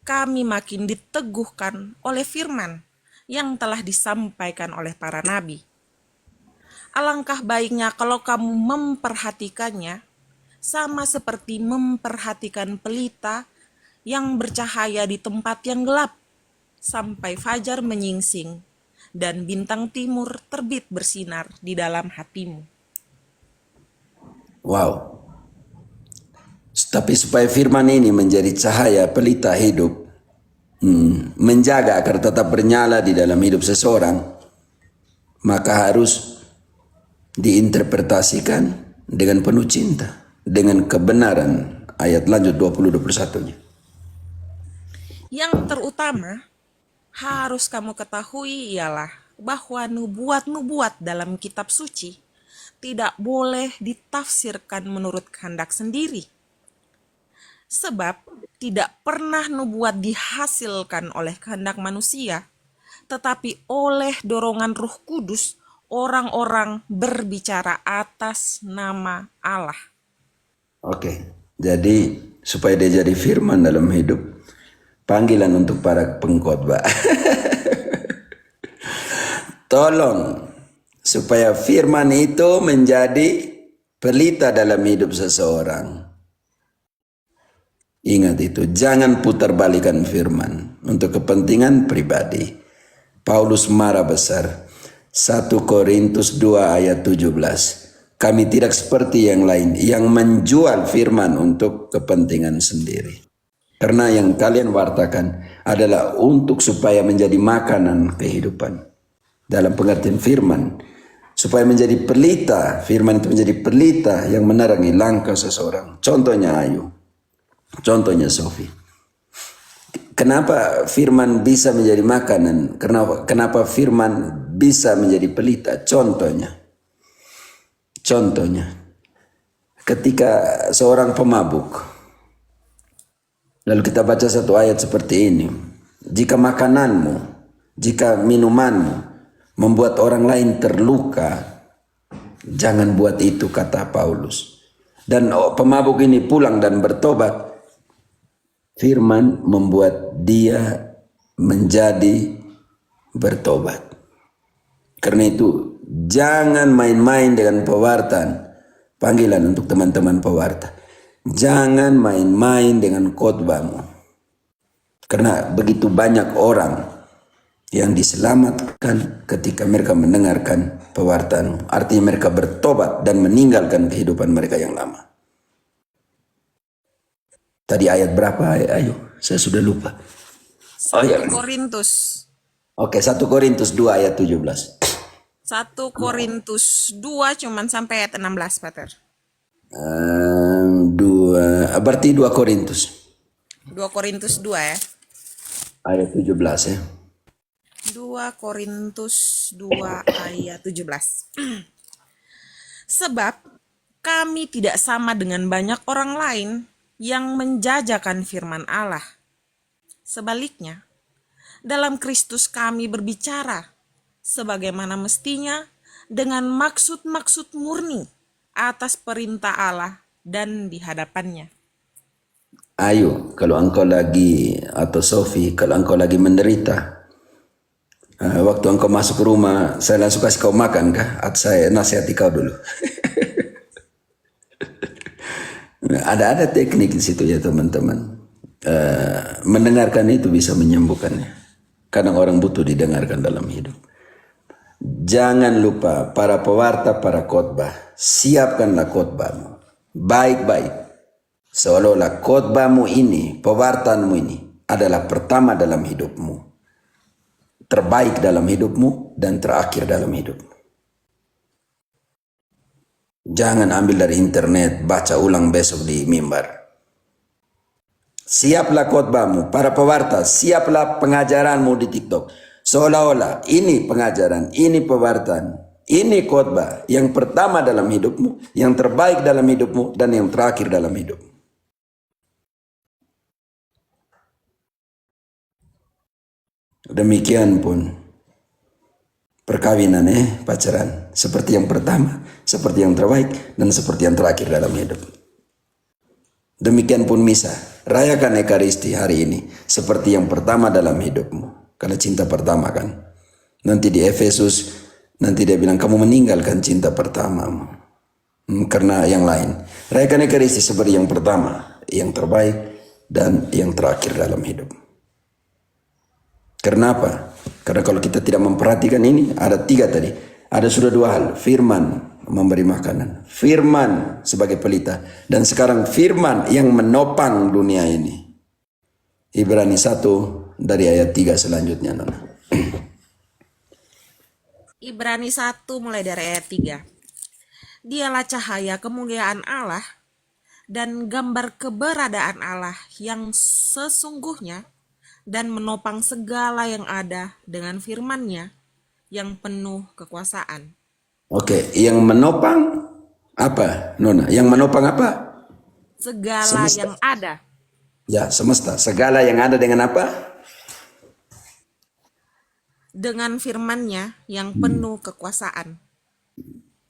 kami makin diteguhkan oleh firman yang telah disampaikan oleh para nabi. Alangkah baiknya kalau kamu memperhatikannya sama seperti memperhatikan pelita yang bercahaya di tempat yang gelap sampai fajar menyingsing dan bintang timur terbit bersinar di dalam hatimu. Wow. Tapi supaya firman ini menjadi cahaya pelita hidup, menjaga agar tetap bernyala di dalam hidup seseorang, maka harus diinterpretasikan dengan penuh cinta, dengan kebenaran. Ayat lanjut 20-21-nya. Yang terutama harus kamu ketahui ialah bahwa nubuat-nubuat dalam kitab suci tidak boleh ditafsirkan menurut kehendak sendiri. Sebab tidak pernah nubuat dihasilkan oleh kehendak manusia, tetapi oleh dorongan Roh Kudus orang-orang berbicara atas nama Allah. Oke, jadi supaya dia jadi firman dalam hidup, panggilan untuk para pengkhotbah. Tolong supaya firman itu menjadi pelita dalam hidup seseorang. Ingat itu, jangan putarbalikan firman untuk kepentingan pribadi. Paulus marah besar. 1 Korintus 2 ayat 17. Kami tidak seperti yang lain yang menjual firman untuk kepentingan sendiri. Karena yang kalian wartakan adalah untuk supaya menjadi makanan kehidupan. Dalam pengertian firman, supaya menjadi pelita, firman itu menjadi pelita yang menerangi langkah seseorang. Contohnya Ayu. Contohnya Sofi. Kenapa firman bisa menjadi makanan? Kenapa firman bisa menjadi pelita? Contohnya, ketika seorang pemabuk, lalu kita baca satu ayat seperti ini. Jika makananmu, jika minumanmu membuat orang lain terluka, jangan buat itu, kata Paulus. Dan pemabuk ini pulang dan bertobat. Firman membuat dia menjadi bertobat. Karena itu jangan main-main dengan pewartaan. Panggilan untuk teman-teman pewarta. Jangan main-main dengan khotbahmu. Karena begitu banyak orang yang diselamatkan ketika mereka mendengarkan pewartaanmu. Artinya mereka bertobat dan meninggalkan kehidupan mereka yang lama. Tadi ayat berapa? Ayo, saya sudah lupa. 1 Korintus. Oke, 1 Korintus 2 ayat 17. 1 Korintus 2 cuman sampai ayat 16, Pater. 2, berarti 2 Korintus. 2 Korintus 2 ya. Ayat 17 ya. 2 Korintus 2 ayat 17. Sebab kami tidak sama dengan banyak orang lain yang menjajakan firman Allah. Sebaliknya, dalam Kristus kami berbicara sebagaimana mestinya dengan maksud-maksud murni atas perintah Allah dan di hadapannya. Ayo, kalau engkau lagi, atau Sofi, kalau engkau lagi menderita, waktu engkau masuk ke rumah, saya langsung kasih kau makan kah? Atau saya nasihati kau dulu. Ada teknik di situ ya teman-teman. Mendengarkan itu bisa menyembuhkannya. Kadang orang butuh didengarkan dalam hidup. Jangan lupa para pewarta, para khotbah, siapkanlah khotbahmu baik-baik. Seolah-olah khotbahmu ini, pewartaanmu ini adalah pertama dalam hidupmu, terbaik dalam hidupmu, dan terakhir dalam hidupmu. Jangan ambil dari internet, baca ulang besok di mimbar. Siaplah khotbahmu, para pewarta, siaplah pengajaranmu di TikTok. Seolah-olah ini pengajaran, ini pewartaan, ini khotbah yang pertama dalam hidupmu, yang terbaik dalam hidupmu, dan yang terakhir dalam hidupmu. Demikian pun perkawinan, pacaran, seperti yang pertama, seperti yang terbaik, dan seperti yang terakhir dalam hidup. Demikian pun misa. Rayakan Ekaristi hari ini seperti yang pertama dalam hidupmu. Karena cinta pertama kan. Nanti di Efesus, nanti dia bilang kamu meninggalkan cinta pertamamu. Karena yang lain. Rayakan Ekaristi seperti yang pertama, yang terbaik, dan yang terakhir dalam hidup. Karena apa? Karena kalau kita tidak memperhatikan ini, ada 3 tadi. Ada sudah 2 hal. Firman memberi makanan. Firman sebagai pelita. Dan sekarang firman yang menopang dunia ini. Ibrani 1 dari ayat 3 selanjutnya, Nona. Ibrani 1 mulai dari ayat 3. Dialah cahaya kemuliaan Allah dan gambar keberadaan Allah yang sesungguhnya dan menopang segala yang ada dengan firman-Nya yang penuh kekuasaan. Oke, yang menopang apa, Nona? Yang menopang apa? Segala Semesta. yang ada. Ya, semesta. Segala yang ada dengan apa? Dengan firman-Nya yang penuh kekuasaan.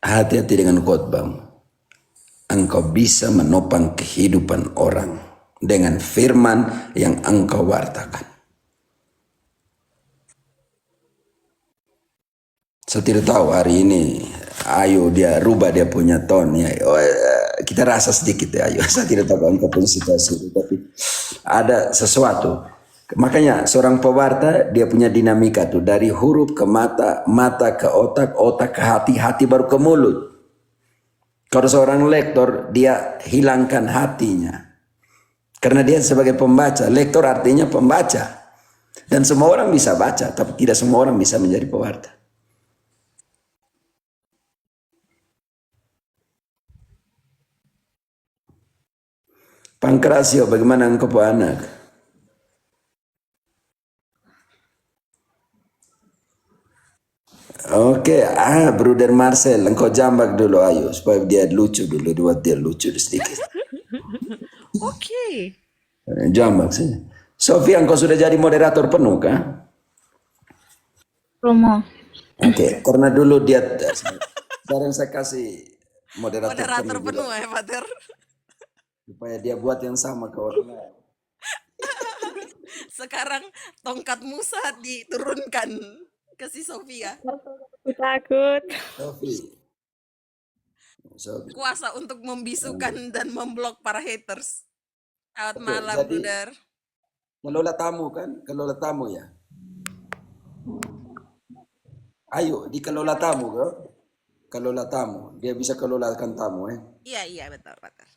Hati-hati dengan khotbahmu. Engkau bisa menopang kehidupan orang dengan firman yang engkau wartakan. Saya tidak tahu hari ini Ayu dia rubah dia punya tone ya. Kita rasa sedikit ya Ayu. Saya tidak tahu engkau punya situasi itu, tapi ada sesuatu. Makanya seorang pewarta dia punya dinamika tuh dari huruf ke mata, mata ke otak, otak ke hati, hati baru ke mulut. Kalau seorang lektor dia hilangkan hatinya. Karena dia sebagai pembaca, lektor artinya pembaca. Dan semua orang bisa baca, tapi tidak semua orang bisa menjadi pewarta. Pankrasio, bagaimana engkau po anak? Oke, Bruder Marcel, engkau jambak dulu ayo supaya dia lucu dulu, buat dia lucu sedikit. Oke. Jambak sih. Sofia, engkau sudah jadi moderator penuh kah? Romo. Oke, karena dulu dia sekarang saya kasih moderator Moderator penuh penuh juga, ya, Pater. supaya dia buat yang sama ke orang lain. Sekarang tongkat Musa diturunkan ke si Sofia. Takut. Sofi. Kuasa untuk membisukan dan memblok para haters. Selamat Oke, malam, jadi Bruder. kelola tamu kan? Kelola tamu ya. Ayo, dikelola tamu bro. Kelola tamu. Dia bisa kelolakan tamu Iya, betul, Pater.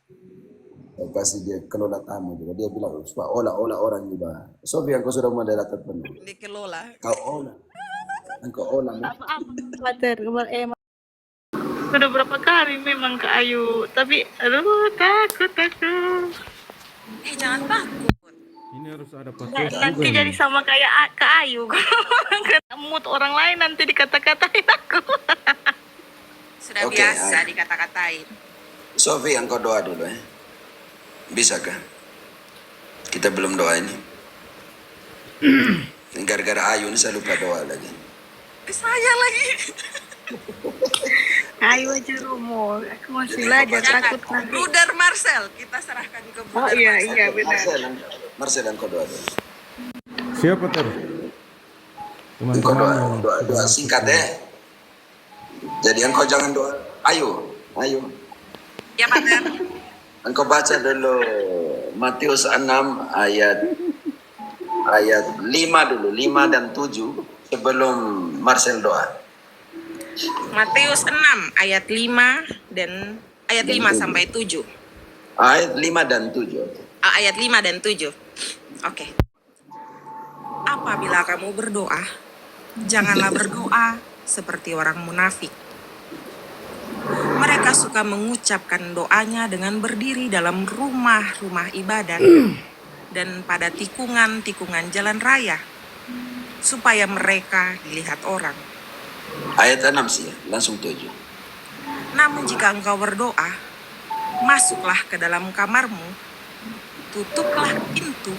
Saya kasih dia kelola tamu juga. Dia bilang, supaya olah-olah orang juga. Sofi, engkau sudah moderator penuh. Dikelola. Kau olah. Engkau olah. Pater, sudah berapa kali memang ke Ayu, tapi aduh takut. Jangan takut. Ini harus ada podcast Nanti juga jadi nih. sama kayak ke Ayu. Mood orang lain nanti dikata-katain aku. Sudah Oke, biasa ayo. dikata-katain. Sofi, engkau doa dulu Bisakah? Kita belum doa ini. Gara-gara Ayu ini saya lupa doa lagi. Saya lagi. Ayu aja Romo, aku masih belajar takut nanti. Bruder Marcel, kita serahkan ke Oh Bruder iya Marcel. iya benar. Marcel, engkau doa dulu. Siapa ter? Engkau Teman-teman yang doa sudah masuk singkat ke- Jadi engkau jangan doa. Ayo. Ya, Pater. Engkau baca dulu Matius 6 ayat 5 dulu, 5 dan 7 sebelum Marcel doa. Matius 6 ayat 5 dan ayat 5 sampai 7. Ayat 5 dan 7. Ayat 5 dan 7. Oke. Apabila kamu berdoa, janganlah berdoa seperti orang munafik. Mereka suka mengucapkan doanya dengan berdiri dalam rumah-rumah ibadat dan pada tikungan-tikungan jalan raya, supaya mereka dilihat orang. Ayat 6 sih, langsung 7. Namun jika engkau berdoa, masuklah ke dalam kamarmu, tutuplah pintu,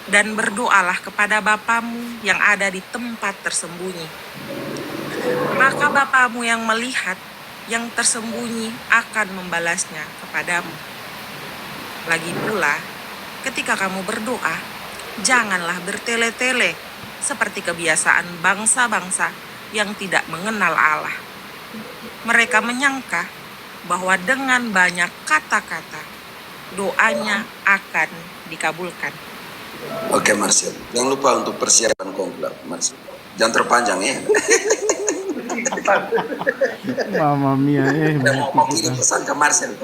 dan berdoalah kepada Bapamu yang ada di tempat tersembunyi. Maka Bapamu yang melihat yang tersembunyi akan membalasnya kepadamu. Lagi pula, ketika kamu berdoa, janganlah bertele-tele seperti kebiasaan bangsa-bangsa yang tidak mengenal Allah. Mereka menyangka bahwa dengan banyak kata-kata, doanya akan dikabulkan. Oke, Marcel. Jangan lupa untuk persiapan konklab, Marcel. Jangan terpanjang ya. Mama mia, Mau kirim pesan ke Marcel.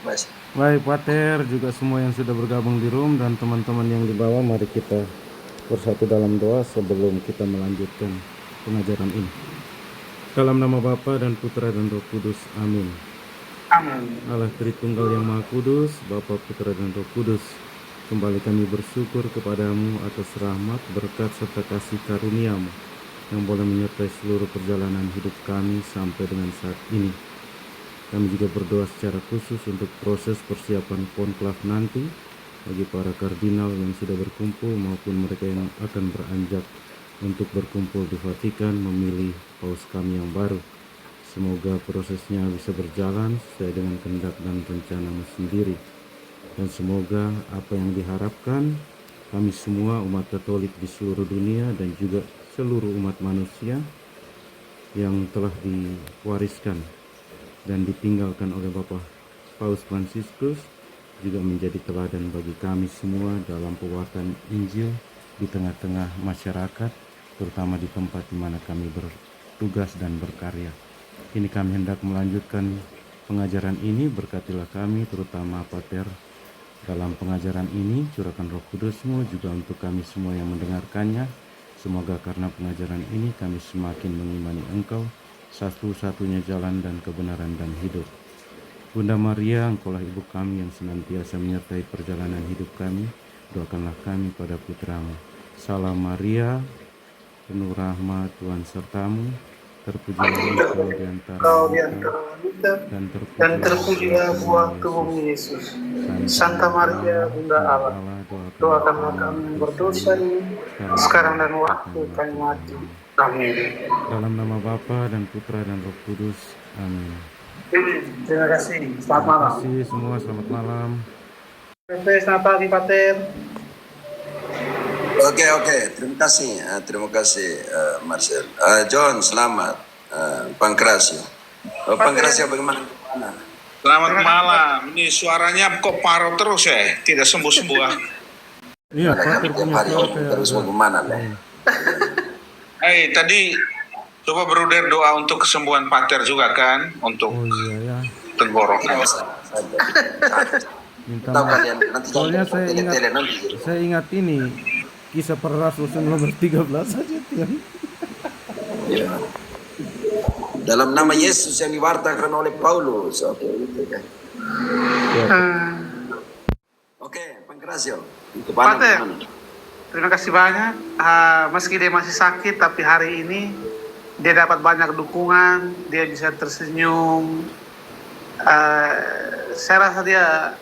Mas. Baik, Pater, juga semua yang sudah bergabung di room dan teman-teman yang di bawah, mari kita bersatu dalam doa sebelum kita melanjutkan pengajaran ini. Dalam nama Bapa dan Putra dan Roh Kudus, amin. Amin. Allah Tritunggal yang Maha Kudus, Bapa, Putra dan Roh Kudus, kembali kami bersyukur kepadamu atas rahmat, berkat, serta kasih karunia-Mu yang boleh menyertai seluruh perjalanan hidup kami sampai dengan saat ini. Kami juga berdoa secara khusus untuk proses persiapan konklav nanti bagi para kardinal yang sudah berkumpul maupun mereka yang akan beranjak untuk berkumpul di Vatikan memilih paus kami yang baru. Semoga prosesnya bisa berjalan sesuai dengan kehendak dan rencana-Mu sendiri. Dan semoga apa yang diharapkan kami semua umat Katolik di seluruh dunia dan juga seluruh umat manusia yang telah diwariskan dan ditinggalkan oleh Bapak Paus Fransiskus juga menjadi teladan bagi kami semua dalam pewartaan Injil di tengah-tengah masyarakat, terutama di tempat di mana kami bertugas dan berkarya. Kini kami hendak melanjutkan pengajaran ini, berkatilah kami terutama Pater dalam pengajaran ini, curahkan Roh Kudus-Mu juga untuk kami semua yang mendengarkannya. Semoga karena pengajaran ini kami semakin mengimani Engkau, satu-satunya jalan dan kebenaran dan hidup. Bunda Maria, Engkaulah Ibu kami yang senantiasa menyertai perjalanan hidup kami. Doakanlah kami pada Putra-Mu. Salam Maria, penuh rahmat, Tuhan sertamu. Terpujilah Engkau di antara wanita, dan terpujilah buah tubuh Yesus. Santa Maria, Bunda Allah, doakanlah kami yang berdosa ini, sekarang dan waktu kami mati. Amin. Dalam nama Bapa dan Putra dan Roh Kudus. Amin. Terima kasih. Selamat Terima malam. kasih semua, selamat malam. Selamat pagi, Pater. Oke. Terima kasih Marcel. John, selamat. Pancrasio. Pancrasio bagaimana? Selamat malam. Ini suaranya kok paro terus ya? Tidak sembuh-sembuh. Iya, Pater punya suara kayak Terus bagaimana nih? Tadi coba Bruder doa untuk kesembuhan Pater juga kan? Untuk Oh iya ya, tenggorokan. minta Tahu maaf. kalian nanti Soalnya tele nanti. saya ingat ini kisah para rasul nomor 13 saja Tuhan. Ya. Dalam nama Yesus yang diwartakan oleh Paulus. Oke, gitu kan. Oke, Pancrasio. Itu Pater, terima kasih banyak. Meski dia masih sakit, tapi hari ini dia dapat banyak dukungan, dia bisa tersenyum. Saya rasa dia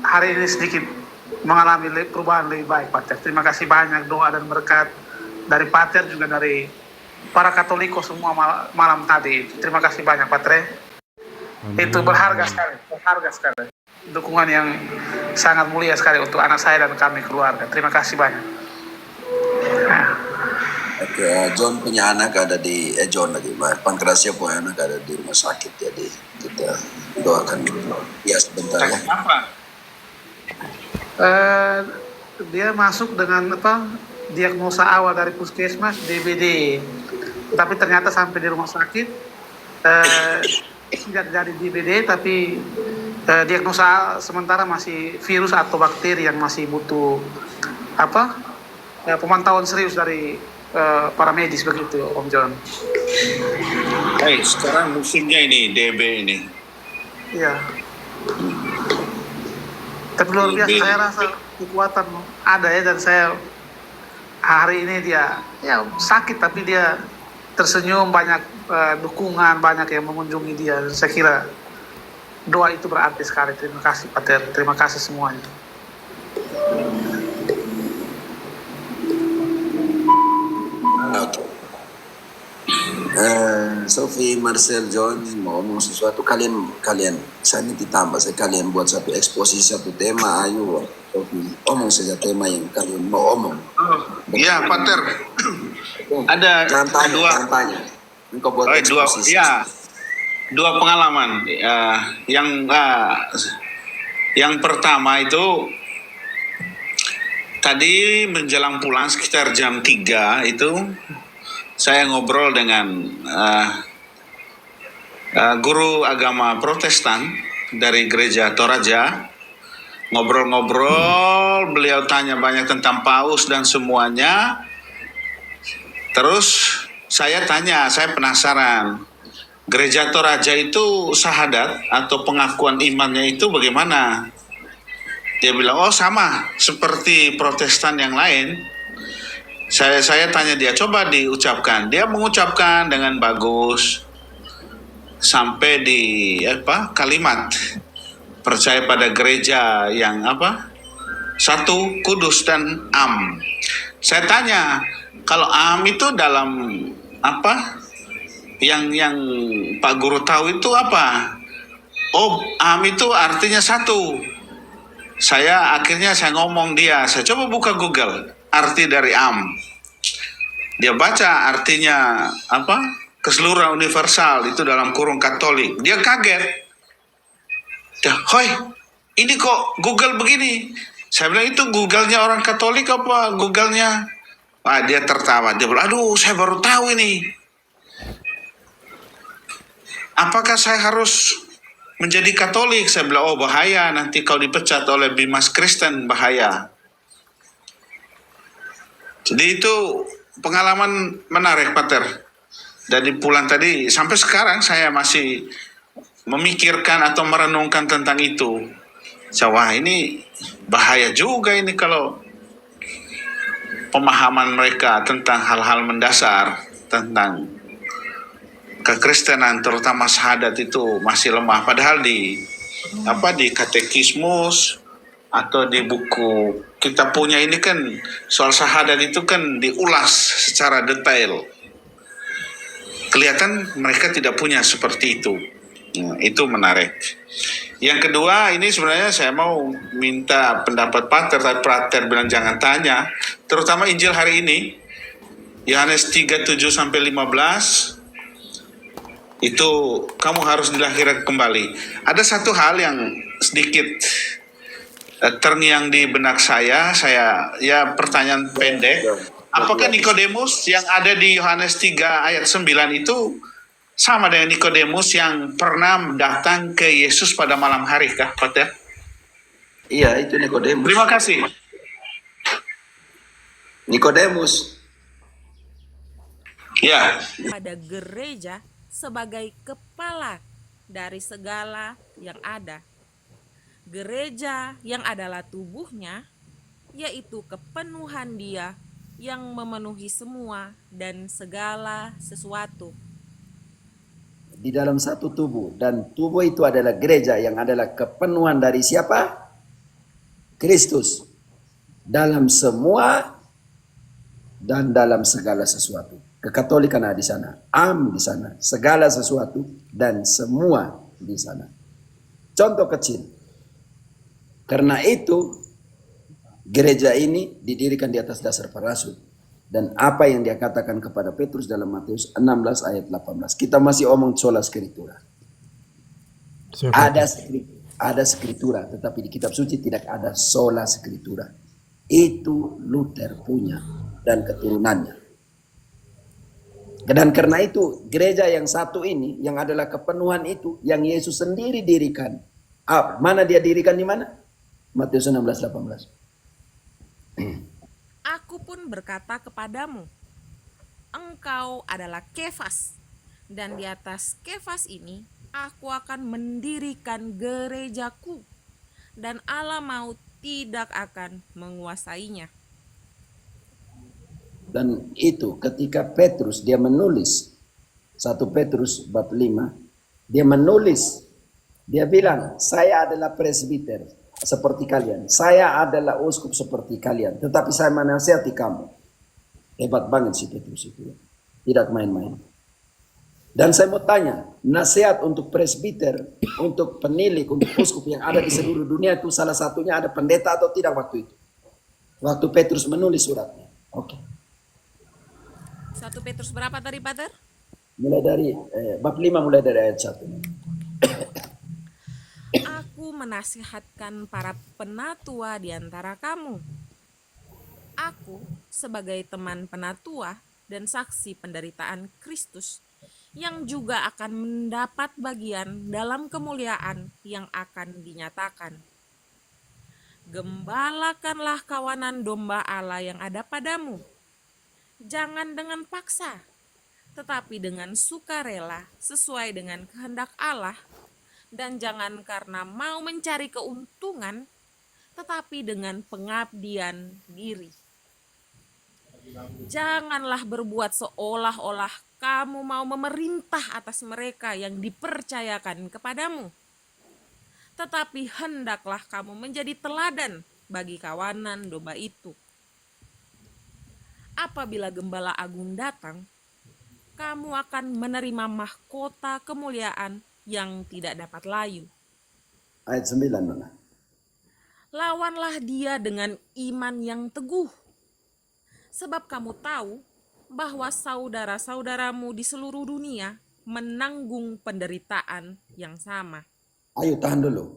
hari ini sedikit mengalami perubahan lebih baik, Pater. Terima kasih banyak doa dan berkat dari Pater juga dari para Katoliko semua malam tadi. Terima kasih banyak, Pater. Itu berharga sekali. Dukungan yang sangat mulia sekali untuk anak saya dan kami keluarga. Terima kasih banyak. Oke, John punya anak ada di John lagi, Pancrasio punya anak ada di rumah sakit, jadi kita doakan dulu. Ya sebentar ya. Apa? Dia masuk dengan diagnosa awal dari puskesmas DBD, tapi ternyata sampai di rumah sakit tidak jadi DBD, tapi diagnosa sementara masih virus atau bakteri yang masih butuh pemantauan serius dari para medis, begitu Om John. Sekarang musimnya ini DB ini. Iya. Tapi luar biasa, saya rasa kekuatan ada ya, dan saya hari ini dia sakit tapi dia tersenyum, banyak dukungan, banyak yang mengunjungi dia. Saya kira doa itu berarti sekali. Terima kasih Pater, terima kasih semuanya. Oke. Sophie, Marcel, John mau ngomong sesuatu, kalian saya nanti tambah, saya kalian buat satu eksposisi, satu tema, ayo Sophie, omong saja tema yang kalian mau omong. Iya, Pater. Ada Jangan tanya, dua, jangan tanya. Engkau buat dua, eksposisi. ya, dua pengalaman. Yang pertama itu tadi menjelang pulang sekitar jam 3 itu saya ngobrol dengan guru agama Protestan dari gereja Toraja. Ngobrol-ngobrol, beliau tanya banyak tentang Paus dan semuanya. Terus saya tanya, saya penasaran, gereja Toraja itu syahadat atau pengakuan imannya itu bagaimana? Dia bilang, oh sama seperti Protestan yang lain. Saya tanya dia, coba diucapkan. Dia mengucapkan dengan bagus sampai di kalimat percaya pada gereja yang satu, kudus dan am. Saya tanya, kalau am itu dalam yang Pak Guru tahu itu apa? Oh, am itu artinya satu. Akhirnya saya ngomong dia, saya coba buka Google arti dari am. Dia baca artinya keseluruhan universal, itu dalam kurung Katolik. Dia kaget. Hoi, ini kok Google begini? Saya bilang, itu Google-nya orang Katolik apa Google-nya? Wah, dia tertawa. Dia bilang, aduh, saya baru tahu ini. Apakah saya harus menjadi Katolik? Saya bilang, oh bahaya, nanti kau dipecat oleh Bimas Kristen, bahaya. Jadi itu pengalaman menarik, Pater. Dari pulang tadi sampai sekarang saya masih memikirkan atau merenungkan tentang itu. Wah, ini bahaya juga ini kalau pemahaman mereka tentang hal-hal mendasar tentang kekristenan, terutama syahadat itu masih lemah. Padahal di katekismus atau di buku kita punya ini kan soal syahadat itu kan diulas secara detail. Kelihatan mereka tidak punya seperti itu. Nah, itu menarik. Yang kedua, ini sebenarnya saya mau minta pendapat Pater, tapi Pater bilang jangan tanya. Terutama Injil hari ini, Yohanes 3:7-15, itu kamu harus dilahirkan kembali. Ada satu hal yang sedikit terngiang di benak saya pertanyaan pendek. Apakah Nikodemus yang ada di Yohanes 3 ayat 9 itu sama dengan Nikodemus yang pernah datang ke Yesus pada malam hari kah, Pater? Iya, itu Nikodemus. Terima kasih. Nikodemus. Ya. Pada gereja sebagai kepala dari segala yang ada. Gereja yang adalah tubuhnya, yaitu kepenuhan Dia yang memenuhi semua dan segala sesuatu. Di dalam satu tubuh, dan tubuh itu adalah gereja yang adalah kepenuhan dari siapa? Kristus. Dalam semua dan dalam segala sesuatu. Kekatolikan ada di sana, am di sana, segala sesuatu dan semua di sana. Contoh kecil. Karena itu gereja ini didirikan di atas dasar para rasul. Dan apa yang dia katakan kepada Petrus dalam Matius 16 ayat 18. Kita masih omong sola skritura. Ada skritura, tetapi di kitab suci tidak ada sola skritura. Itu Luther punya dan keturunannya. Dan karena itu gereja yang satu ini, yang adalah kepenuhan itu, yang Yesus sendiri dirikan. Mana dia dirikan di mana? Matius 16, 18. Aku pun berkata kepadamu, engkau adalah Kefas, dan di atas Kefas ini aku akan mendirikan gerejaku, dan Allah maut tidak akan menguasainya. Dan itu ketika Petrus dia menulis 1 Petrus bab 5, dia menulis, dia bilang, saya adalah presbiter seperti kalian, saya adalah uskup seperti kalian, tetapi saya menasihati kamu. Hebat banget si Petrus itu, tidak main-main. Dan saya mau tanya, nasihat untuk presbiter, untuk penilik, untuk uskup yang ada di seluruh dunia itu salah satunya ada pendeta atau tidak waktu itu? Waktu Petrus menulis suratnya. Oke. 1 Petrus berapa tadi, Pater? Mulai dari bab 5 mulai dari ayat 1. Aku menasihatkan para penatua di antara kamu. Aku sebagai teman penatua dan saksi penderitaan Kristus yang juga akan mendapat bagian dalam kemuliaan yang akan dinyatakan. Gembalakanlah kawanan domba Allah yang ada padamu. Jangan dengan paksa, tetapi dengan sukarela sesuai dengan kehendak Allah, dan jangan karena mau mencari keuntungan, tetapi dengan pengabdian diri. Janganlah berbuat seolah-olah kamu mau memerintah atas mereka yang dipercayakan kepadamu, tetapi hendaklah kamu menjadi teladan bagi kawanan domba itu. Apabila Gembala Agung datang, kamu akan menerima mahkota kemuliaan yang tidak dapat layu. Ayat 9 mana? Lawanlah dia dengan iman yang teguh, sebab kamu tahu bahwa saudara-saudaramu di seluruh dunia menanggung penderitaan yang sama. Ayo tahan dulu.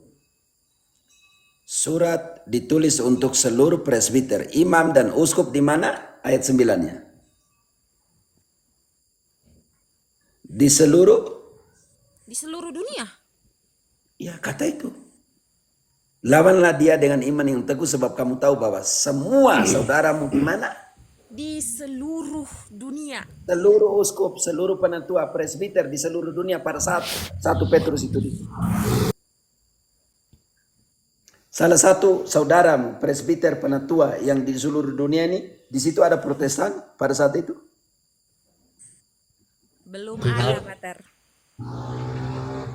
Surat ditulis untuk seluruh presbiter, imam dan uskup di mana? Ayat 9-nya. Di seluruh dunia. ya kata itu. Lawanlah dia dengan iman yang teguh sebab kamu tahu bahwa semua saudaramu di mana? Di seluruh dunia. Seluruh uskup, seluruh penatua, presbiter di seluruh dunia pada saat 1 Petrus itu. Salah satu saudaramu, presbiter, penatua yang di seluruh dunia ini, di situ ada Protestan pada saat itu? Belum ada, Pater.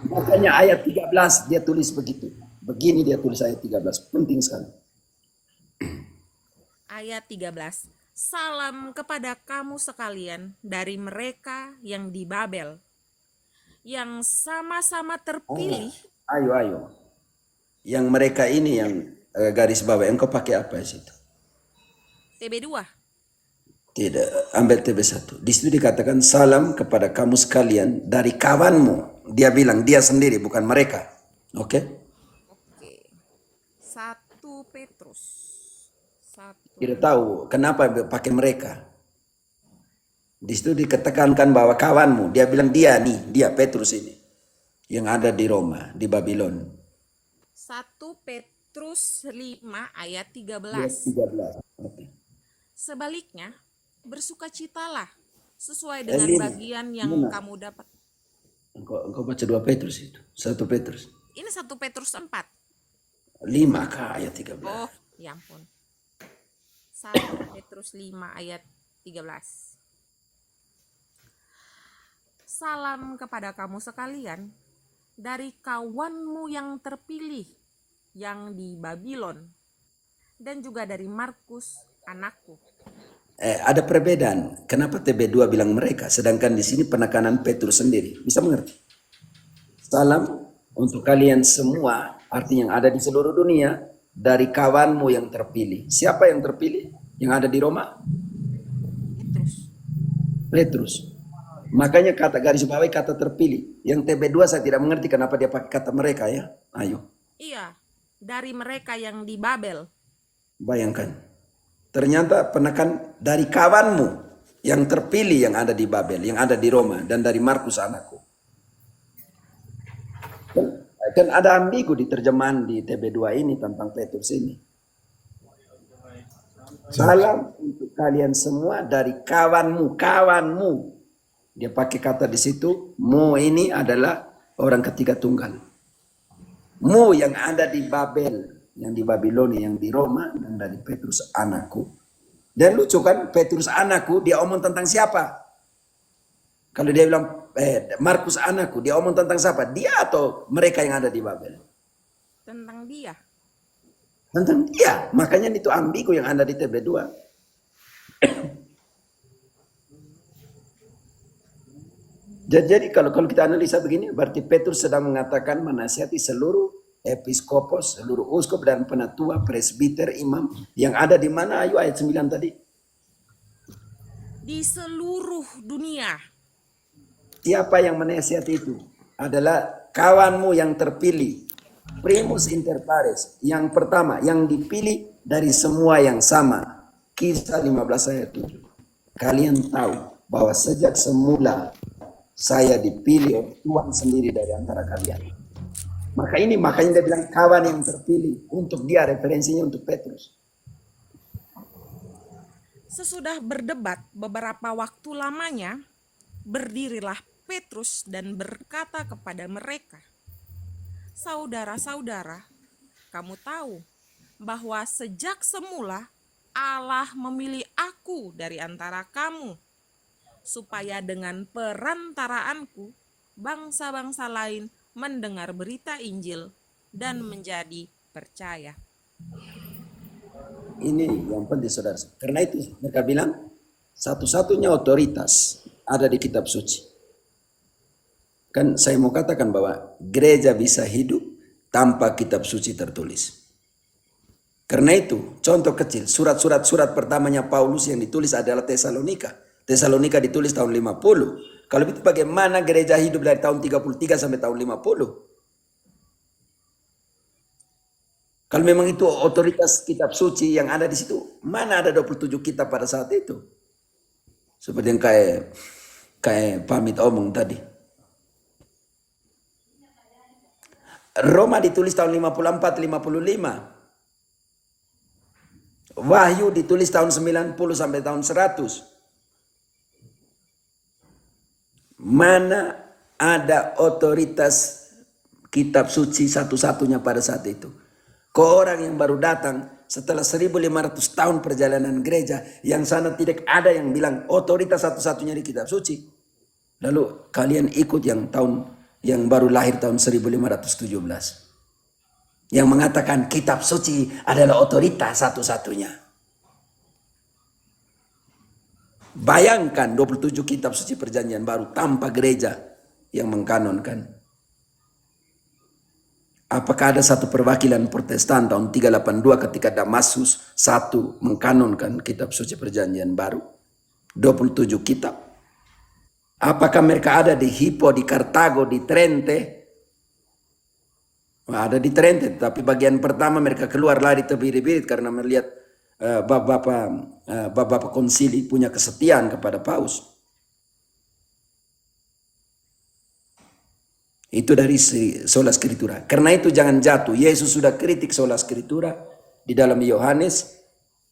Makanya ayat 13 dia tulis begitu. Begini dia tulis ayat 13, penting sekali. Ayat 13. Salam kepada kamu sekalian dari mereka yang di Babel, yang sama-sama terpilih. Ayo. Yang mereka ini yang garis bawah, engkau pakai apa di situ? TB2. Tidak, ambil TB1. Di situ dikatakan salam kepada kamu sekalian dari kawanmu. Dia bilang dia sendiri, bukan mereka. Oke? Oke. 1 Petrus. Tidak tahu kenapa pakai mereka. Di situ dikatakan bahwa kawanmu. Dia bilang dia nih, dia Petrus ini. Yang ada di Roma, di Babylon. 1 Petrus 5 ayat 13. Ayat 13. Oke. Sebaliknya, bersukacitalah sesuai dengan bagian yang kamu dapat. Engkau baca 2 Petrus itu. 1 Petrus. Ini 1 Petrus 4. 5 kah ayat 13. Oh, ya ampun. 1 Petrus 5 ayat 13. Salam kepada kamu sekalian dari kawanmu yang terpilih yang di Babylon, dan juga dari Markus anakku. Ada perbedaan. Kenapa TB2 bilang mereka, sedangkan di sini penekanan Petrus sendiri. Bisa mengerti? Salam untuk kalian semua, artinya yang ada di seluruh dunia, dari kawanmu yang terpilih. Siapa yang terpilih? Yang ada di Roma? Petrus. Makanya kata garis bawahi kata terpilih. Yang TB2 saya tidak mengerti kenapa dia pakai kata mereka ya. Ayo. Iya, dari mereka yang di Babel. Bayangkan. Ternyata penekan dari kawanmu yang terpilih yang ada di Babel, yang ada di Roma, dan dari Markus anakku. Kan ada ambigu di terjemahan di TB2 ini tentang Petrus ini. Salam untuk kalian semua dari kawanmu. Dia pakai kata di situ, mu ini adalah orang ketiga tunggal. Mu yang ada di Babel, yang di Babilonia, yang di Roma, dan dari Petrus anakku. Dan lucu kan, Petrus anakku, dia omong tentang siapa? Kalau dia bilang Markus anakku, dia omong tentang siapa? Dia atau mereka yang ada di Babel? Tentang dia. Tentang dia. Makanya itu ambigu yang ada di TB2. Jadi kalau kita analisa begini, berarti Petrus sedang mengatakan menasihati seluruh episkopos, seluruh uskup dan penatua, presbiter, imam yang ada di mana? Ayo ayat 9 tadi. Di seluruh dunia. Siapa yang menasihati itu? Adalah kawanmu yang terpilih. Primus inter pares. Yang pertama, yang dipilih dari semua yang sama. Kisah 15 ayat 7. Kalian tahu bahwa sejak semula saya dipilih oleh Tuhan sendiri dari antara kalian. Makanya dia bilang kawan yang terpilih. Untuk dia referensinya untuk Petrus. Sesudah berdebat beberapa waktu lamanya, berdirilah Petrus dan berkata kepada mereka, "Saudara-saudara, kamu tahu bahwa sejak semula Allah memilih aku dari antara kamu, supaya dengan perantaraanku bangsa-bangsa lain mendengar berita Injil dan menjadi percaya." Ini yang penting saudara. Karena itu mereka bilang satu-satunya otoritas ada di kitab suci. Kan saya mau katakan bahwa gereja bisa hidup tanpa kitab suci tertulis. Karena itu contoh kecil, surat pertamanya Paulus yang ditulis adalah Tesalonika. Tesalonika ditulis tahun 50. Kalau itu bagaimana gereja hidup dari tahun 33 sampai tahun 50? Kalau memang itu otoritas kitab suci yang ada di situ, mana ada 27 kitab pada saat itu? Seperti yang kayak pamit omong tadi. Roma ditulis tahun 54-55. Wahyu ditulis tahun 90 sampai tahun 100. Mana ada otoritas kitab suci satu-satunya pada saat itu? Kau orang yang baru datang setelah 1500 tahun perjalanan gereja, yang sana tidak ada yang bilang otoritas satu-satunya di kitab suci. Lalu kalian ikut yang baru lahir tahun 1517. Yang mengatakan kitab suci adalah otoritas satu-satunya. Bayangkan 27 kitab suci perjanjian baru tanpa gereja yang mengkanonkan. Apakah ada satu perwakilan Protestan tahun 382 ketika Damasus I mengkanonkan kitab suci perjanjian baru? 27 kitab. Apakah mereka ada di Hippo, di Kartago, di Trente? Ada di Trente, tapi bagian pertama mereka keluar lari terbirit-birit karena melihat bapak konsili punya kesetiaan kepada Paus. Itu dari sola scriptura. Karena itu jangan jatuh. Yesus sudah kritik sola scriptura di dalam Yohanes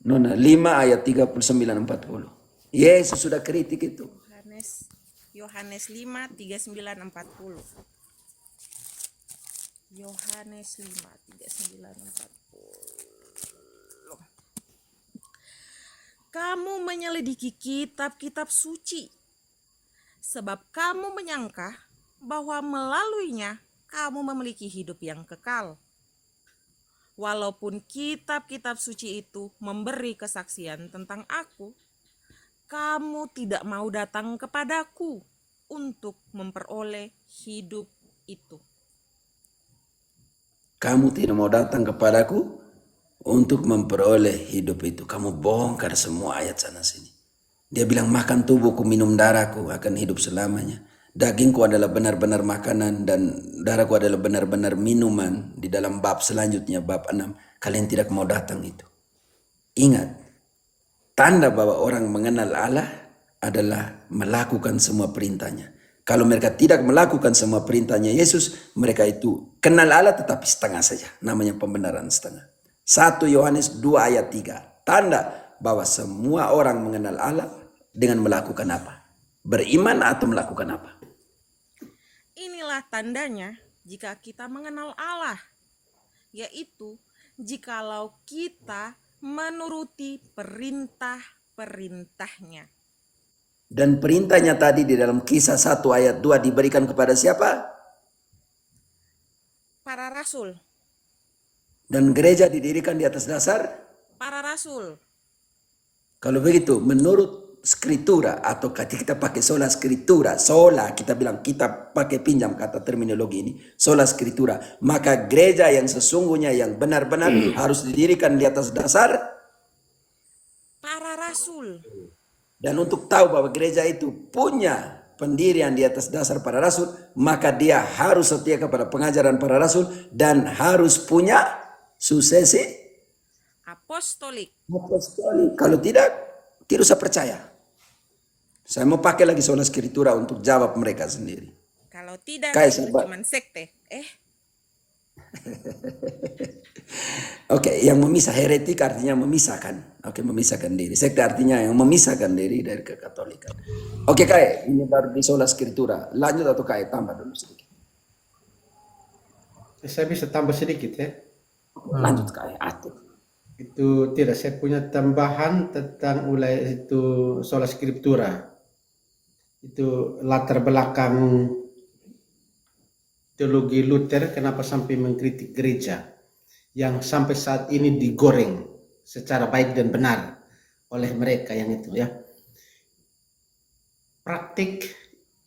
5 ayat 39-40. Yesus sudah kritik itu. Yohanes 5, 39, 40. Yohanes 5, 39, 40. Kamu menyelidiki kitab-kitab suci, sebab kamu menyangka bahwa melaluinya kamu memiliki hidup yang kekal. Walaupun kitab-kitab suci itu memberi kesaksian tentang aku, kamu tidak mau datang kepadaku untuk memperoleh hidup itu. Kamu tidak mau datang kepadaku untuk memperoleh hidup itu. Kamu bongkar semua ayat sana sini. Dia bilang makan tubuhku, minum darahku akan hidup selamanya. Dagingku adalah benar-benar makanan dan darahku adalah benar-benar minuman. Di dalam bab selanjutnya, bab 6. Kalian tidak mau datang itu. Ingat, tanda bahwa orang mengenal Allah adalah melakukan semua perintahnya. Kalau mereka tidak melakukan semua perintahnya Yesus, mereka itu kenal Allah tetapi setengah saja. Namanya pembenaran setengah. 1 Yohanes 2 ayat 3. Tanda bahwa semua orang mengenal Allah dengan melakukan apa? Beriman atau melakukan apa? Inilah tandanya jika kita mengenal Allah, yaitu jikalau kita menuruti perintah-perintahnya. Dan perintahnya tadi di dalam Kisah 1 ayat 2 diberikan kepada siapa? Para rasul. Dan gereja didirikan di atas dasar? Para rasul. Kalau begitu, menurut skritura atau kita pakai sola skritura, kita bilang kita pakai pinjam kata terminologi ini, sola skritura, maka gereja yang sesungguhnya yang benar-benar harus didirikan di atas dasar para rasul. dan untuk tahu bahwa gereja itu punya pendirian di atas dasar para rasul, maka dia harus setia kepada pengajaran para rasul dan harus punya suksesi Apostolik. apostolik. Kalau tidak usah percaya. Saya mau pakai lagi sola skritura untuk jawab mereka sendiri. Kalau tidak, Kayak itu sahabat. cuma sekte. Oke, yang memisah, heretik artinya memisahkan. Oke, memisahkan diri. Sekte artinya yang memisahkan diri dari kekatolikan. Oke, Kai, ini baru di sola skritura. Lanjut atau Kai tambah dulu sedikit. Saya bisa tambah sedikit ya. Lanjut Kai, atur. Itu tidak, saya punya tambahan tentang mulai itu sola scriptura. Itu latar belakang teologi Luther kenapa sampai mengkritik gereja yang sampai saat ini digoreng secara baik dan benar oleh mereka yang itu ya. Praktik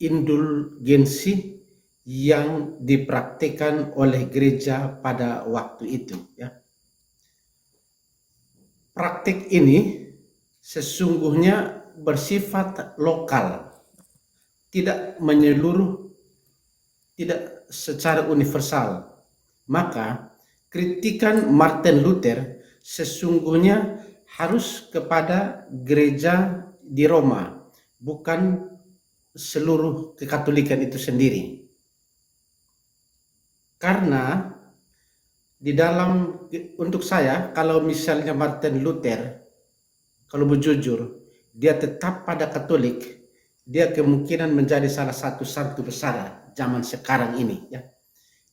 indulgensi yang dipraktikkan oleh gereja pada waktu itu ya. Praktik ini sesungguhnya bersifat lokal, tidak menyeluruh, tidak secara universal. Maka kritikan Martin Luther sesungguhnya harus kepada gereja di Roma, bukan seluruh kekatolikan itu sendiri. Karena di dalam, untuk saya, kalau misalnya Martin Luther, kalau berjujur, dia tetap pada Katolik, dia kemungkinan menjadi salah satu santo besar zaman sekarang ini. Ya.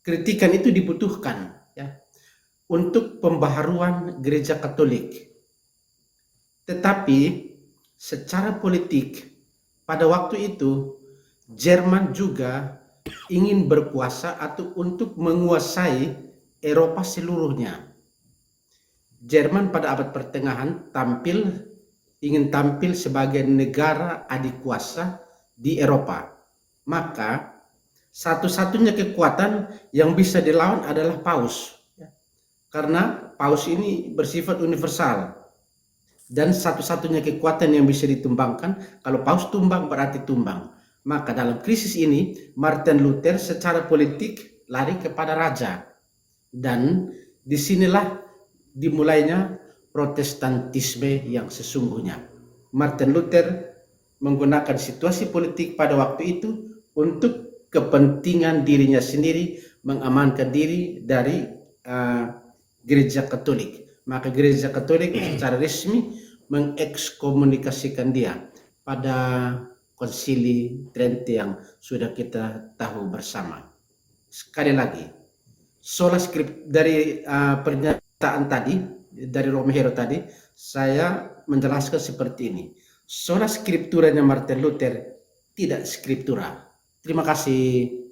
Kritikan itu dibutuhkan ya, untuk pembaharuan gereja Katolik. Tetapi secara politik, pada waktu itu, Jerman juga ingin berkuasa atau untuk menguasai Eropa seluruhnya. Jerman pada abad pertengahan ingin tampil sebagai negara adik kuasa di Eropa. Maka satu-satunya kekuatan yang bisa dilawan adalah Paus. Karena Paus ini bersifat universal. Dan satu-satunya kekuatan yang bisa ditumbangkan, kalau Paus tumbang berarti tumbang. Maka dalam krisis ini, Martin Luther secara politik lari kepada raja. Dan disinilah dimulainya Protestantisme yang sesungguhnya. Martin Luther menggunakan situasi politik pada waktu itu untuk kepentingan dirinya sendiri, mengamankan diri dari gereja Katolik. Maka gereja Katolik secara resmi mengekskomunikasikan dia pada Konsili Trente yang sudah kita tahu bersama. Sekali lagi, sola script dari pernyataan tadi, dari Romero tadi, saya menjelaskan seperti ini. Sola scripturanya Martin Luther tidak scriptura. Terima kasih.